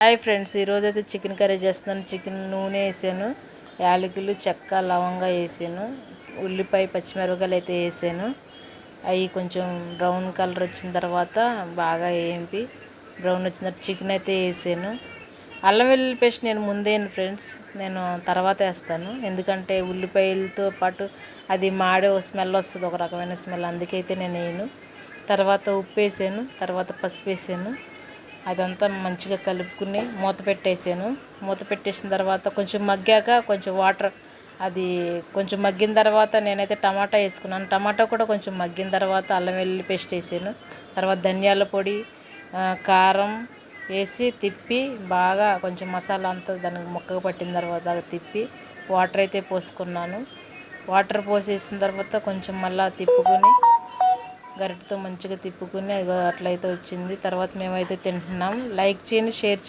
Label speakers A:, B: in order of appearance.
A: Hi friends, ఈరోజైతే chicken curry చేస్తున్నాను. Chicken నూనె వేసాను, యాలకులు, చెక్క, లవంగా వేసాను, ఉల్లిపాయ, పచ్చిమిరపకాయలు అయితే వేసాను. అవి కొంచెం బ్రౌన్ కలర్ వచ్చిన తర్వాత బాగా వేపి బ్రౌన్ వచ్చిన తర్వాత చికెన్ అయితే వేసాను. అల్లం వెల్లుల్లి పేస్ట్ నేను ముందేను ఫ్రెండ్స్, నేను తర్వాత వేస్తాను. ఎందుకంటే ఉల్లిపాయలతో పాటు అది మాడే స్మెల్ వస్తుంది, ఒక రకమైన స్మెల్. అందుకైతే నేను వేయను. తర్వాత ఉప్పు వేసాను, తర్వాత పసుపు వేసాను. అదంతా మంచిగా కలుపుకుని మూత పెట్టేసాను. మూత పెట్టేసిన తర్వాత కొంచెం మగ్గాక కొంచెం వాటర్, అది కొంచెం మగ్గిన తర్వాత నేనైతే టమాటా వేసుకున్నాను. టమాటా కూడా కొంచెం మగ్గిన తర్వాత అల్లం వెల్లుల్లి పేస్ట్ వేసాను. తర్వాత ధనియాల పొడి, కారం వేసి తిప్పి బాగా కొంచెం మసాలా అంతా దానికి ముక్కగా పట్టిన తర్వాత తిప్పి వాటర్ అయితే పోసుకున్నాను. వాటర్ పోసేసిన తర్వాత కొంచెం మళ్ళీ తిప్పుకొని గరిటతో మంచిగా తిప్పుకుని అట్లయితే వచ్చింది. తర్వాత మేమైతే తింటున్నాం. లైక్ చేయండి, షేర్ చేయండి.